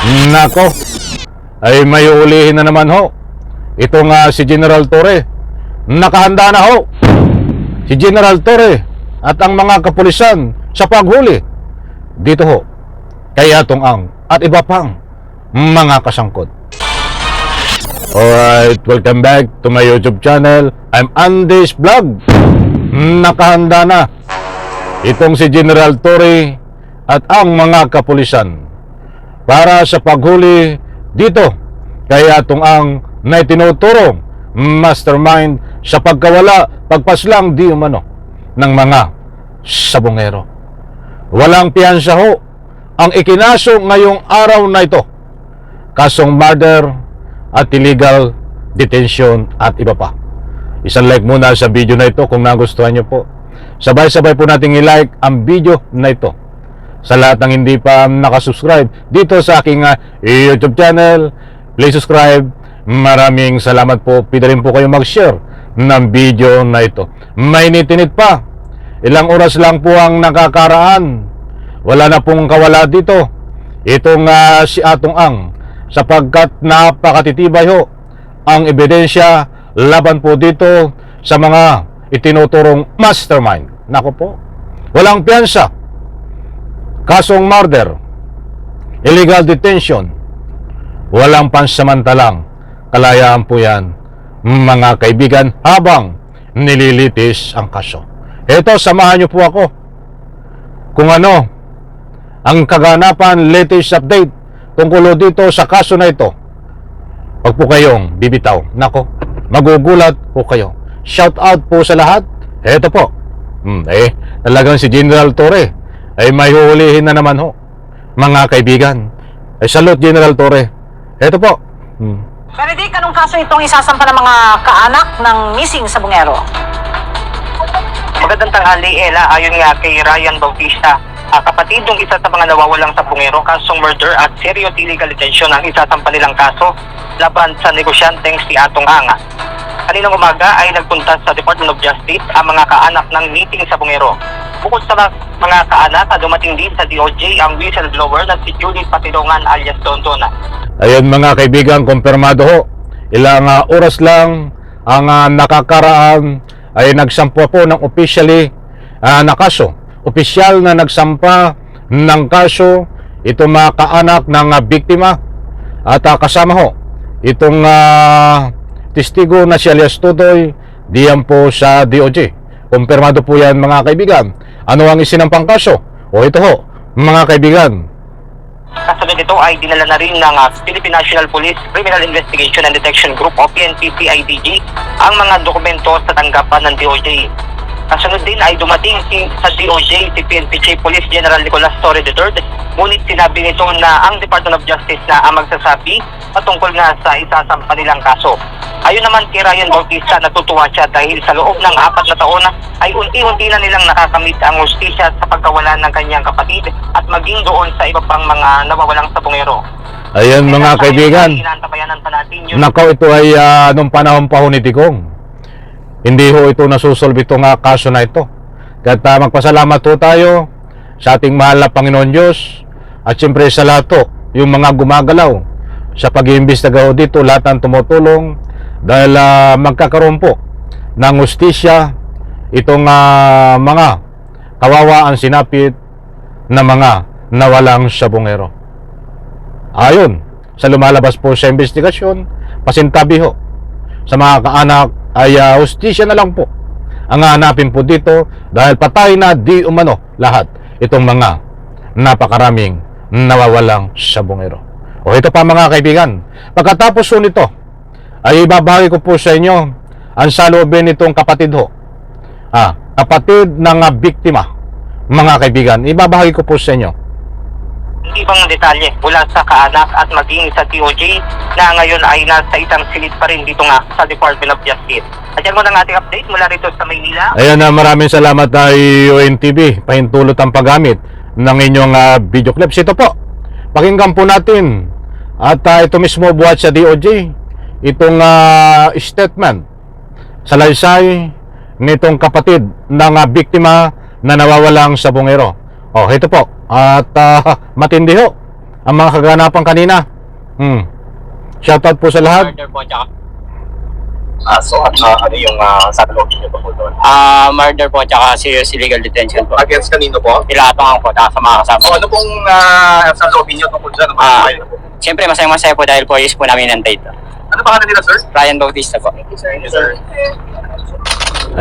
Nako, ay may ulihin na naman ho. Ito nga si General Torre. Nakahanda na ho si General Torre at ang mga kapulisan sa paghuli dito ho kay Atong Ang at iba pang mga kasangkot. Alright, welcome back to my YouTube channel. I'm Andy's Vlog. Nakahanda na itong si General Torre at ang mga kapulisan para sa paghuli dito kay Atong Ang na itinuturong mastermind sa pagkawala, pagpaslang di umano ng mga sabongero. Walang piyansa ho ang ikinaso ngayong araw na ito. Kasong murder at illegal detention at iba pa. Isang like muna sa video na ito kung nagustuhan nyo po. Sabay-sabay po nating i-like ang video na ito. Sa lahat ng hindi pa nakasubscribe dito sa aking YouTube channel, please subscribe. Maraming salamat po. Pwede rin po kayo mag-share ng video na ito. Mainit-init pa. Ilang oras lang po ang nakakaraan. Wala na pong kawala dito. Itong si Atong Ang, sapagkat napakatitibay ho ang ebidensya laban po dito sa mga itinuturong mastermind. Nako po, walang piyansa, kasong murder, illegal detention, walang pansamantalang kalayaan po yan, mga kaibigan, habang nililitis ang kaso. Ito, samahan niyo po ako kung ano ang kaganapan, latest update tungkol dito sa kaso na ito. Huwag po kayong bibitaw. Nako, magugulat po kayo. Shout out po sa lahat. Ito po. Talagang si General Torre ay may huhulihin na naman ho. Mga kaibigan. Salute General Torre. Ito po. Benedict, anong kaso itong isasampa ng mga kaanak ng missing sabongero? Magandang tanghali, Ella. Ayon nga kay Ryan Bautista, kapatid ng isa sa mga nawawalang sabongero, kasong murder at serious illegal detention ang isasampa nilang kaso laban sa negosyanteng si Atong Ang. Kaninang umaga ay nagpunta sa Department of Justice ang mga kaanak ng meeting sabongero. Bukod sa mga kaanak, dumating din sa DOJ ang whistleblower na si Judith Patilongan alias Tonton. Ayun mga kaibigan, kumpirmado ho. Ilang oras lang ang nakakaraan ay nagsampa po ng officially na kaso. Opisyal na nagsampa ng kaso itong mga kaanak ng biktima at kasama ho itong testigo na si alias Tutoy diyan po sa DOJ. Kumpirmado po yan mga kaibigan. Ano ang isinampang kaso? O ito ho mga kaibigan. Kasunod nito ay dinala na rin ng Philippine National Police Criminal Investigation and Detection Group o PNP-CIDG ang mga dokumento sa tanggapan ng DOJ. Kasunod din ay dumating sa DOJ si PNP Chief Police General Nicolas Torre III, ngunit sinabi nito na ang Department of Justice na ang magsasabi patungkol nga sa isasampa nilang kaso. Ayon naman kay Ryan Bautista, natutuwa siya dahil sa loob ng 4 na taon ay unti-unti na nilang nakakamit ang hustisya sa pagkawalan ng kanyang kapatid at maging doon sa iba pang mga nawawalang sabongero. Ayan mga kaibigan. Nakaw, ito ay nung panahon pa ho ni Digong. Hindi ho ito nasusolve itong kaso na ito. Kaya magpasalamat ho tayo sa ating mahal na Panginoon Diyos at siyempre sa lahat ho, yung mga gumagalaw sa pag-iimbestiga ho dito, lahat ng tumutulong dahil magkakaroon po ng hustisya itong mga kawawaan sinapit na mga nawalang sabongero. Ayon sa lumalabas po sa investigasyon, pasintabi ho sa mga kaanak ay hustisya na lang po ang hanapin po dito dahil patay na di umano lahat itong mga napakaraming nawawalang sabongero. O ito pa mga kaibigan, pagkatapos po nito ay ibabahagi ko po sa inyo ang saloobin nitong kapatid ho. Kapatid ng biktima, mga kaibigan, ibabahagi ko po sa inyo ibang detalye mula sa kaanak at maging sa DOJ na ngayon ay nasa isang silid pa rin dito nga sa Department of Justice. At yan muna ang ating update mula rito sa Maynila. Ayan na, maraming salamat UNTV, pahintulot ang paggamit ng inyong video clips. Ito po, pakinggan po natin at ito mismo buhat sa DOJ itong statement sa laysay nitong kapatid ng biktima na nawawalang sabongero. Ito po. At matindi ho ang mga kaganapan kanina. Shoutout po sa lahat. Murder po, tsaka Ano yung sakalogin niyo po doon? murder po, tsaka serious illegal detention po. Against kanino po? Pilatongan po, sa mga kasama. So ano pong sakalogin niyo tungkol dyan? Siyempre, masaya po dahil 4 years po namin nantay ito. Ano pangalan nila, sir? Ryan Bautista po. Thank you, sir.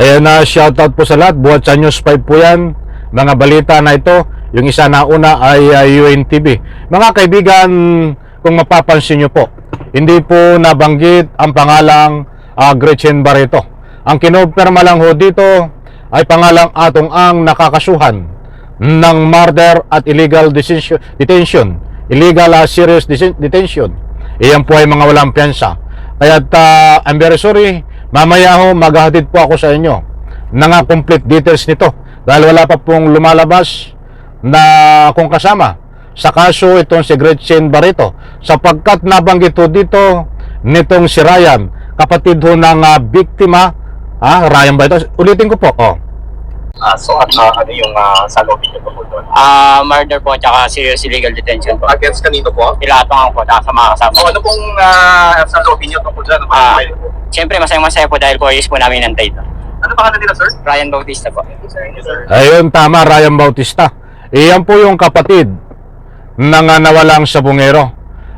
Ayan na, shoutout po sa lahat. Buhat sa News 5 po yan. Mga balita na ito. Yung isa na una ay UNTV. Mga kaibigan, kung mapapansin nyo po, hindi po nabanggit ang pangalang Gretchen Barreto. Ang kinopirma lang ho dito ay pangalang Atong Ang nakakasuhan ng murder at illegal detention. Illegal serious detention. Iyan po ay mga walang piyansa. Kaya I'm very sorry. Mamaya ho, maghahatid po ako sa inyo ng complete details nito. Dahil wala pa pong lumalabas na kung kasama sa kaso itong si Gretchen Barreto. Sapagkat nabanggit ho dito nitong si Ryan, kapatid ho ng biktima, Ryan Barreto. Ulitin ko po, Ano yung sakalogin niyo po doon? Murder po, tsaka serious illegal detention po. Against kanino po? Pilatongan po, sa mga kasama. So ano pong sakalogin niyo tungkol dyan? Siyempre, masaya po dahil 4 years po namin nantay ito. Ano pangalan nila, sir? Ryan Bautista po. Thank you, sir. ayun, tama, Ryan Bautista. Iyan po yung kapatid ng nawalang sabungero.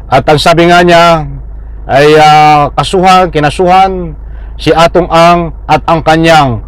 At ang sabi nga niya ay kinasuhan si Atong Ang at ang kanyang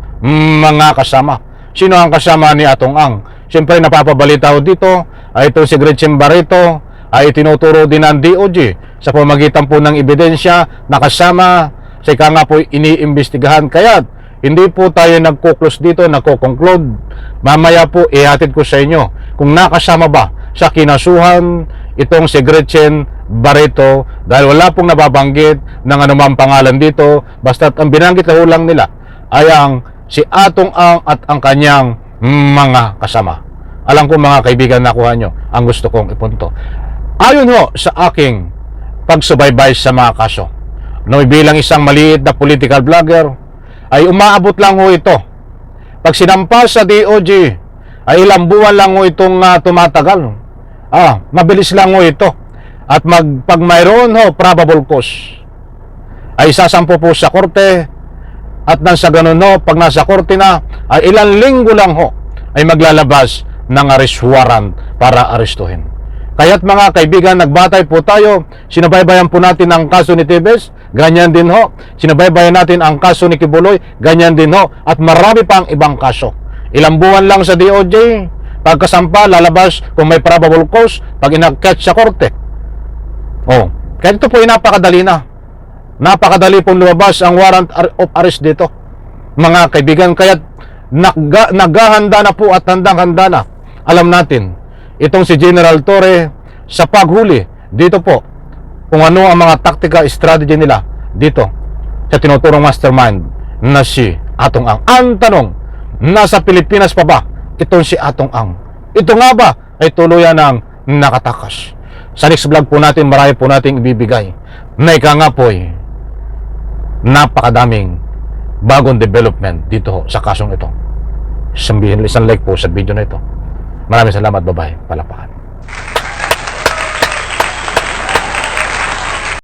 mga kasama. Sino ang kasama ni Atong Ang? Siyempre napapabalita ho dito ay ito si Gretchen Barreto ay tinuturo din ng DOJ sa pamagitan po ng ebidensya na kasama sa ika nga po iniimbestigahan. Kaya hindi po tayo nagkuklose dito, nagko-conclude. Mamaya po ihatid ko sa inyo kung nakasama ba sa kinasuhan itong si Gretchen Barreto dahil wala pong nababanggit ng anumang pangalan dito. Basta't ang binanggit na lang nila ay ang si Atong Ang at ang kanyang mga kasama. Alam ko mga kaibigan, nakuha nyo ang gusto kong ipunto. Ayon ho sa aking pagsubaybay sa mga kaso, bilang isang maliit na political vlogger, ay umaabot lang ho ito. Pag sinampas sa DOJ, ay ilang buwan lang ho itong tumatagal. Mabilis lang ho ito. At pag mayroon ho probable cause, ay sasampo po sa korte. At nang sa ganun ho, pag nasa korte na, ay ilang linggo lang ho, ay maglalabas ng arrest warrant para arestuhin. Kaya't mga kaibigan, nagbatay po tayo, sinubaybayan po natin ang kaso ni Tevez, ganyan din ho. Sinubaybayan natin ang kaso ni Kibuloy, ganyan din ho. At marami pa ang ibang kaso. Ilang buwan lang sa DOJ, pagkasampa, lalabas kung may probable cause, pag inag-catch sa korte. Kaya ito po ay napakadali na. Napakadali pong lumabas ang warrant of arrest dito. Mga kaibigan, kaya naghahanda na po at handang-handa na. Alam natin, itong si General Torre sa paghuli dito po, kung ano ang mga tactical strategy nila dito sa tinuturong mastermind na si Atong Ang. Ang tanong, nasa Pilipinas pa ba itong si Atong Ang? Ito nga ba ay tuluyan ng nakatakas? Sa next vlog po natin, marami po nating ibibigay na ika nga po napakadaming bagong development dito sa kasong ito. Isang like po sa video na ito. Maraming salamat, bye-bye, palapakan.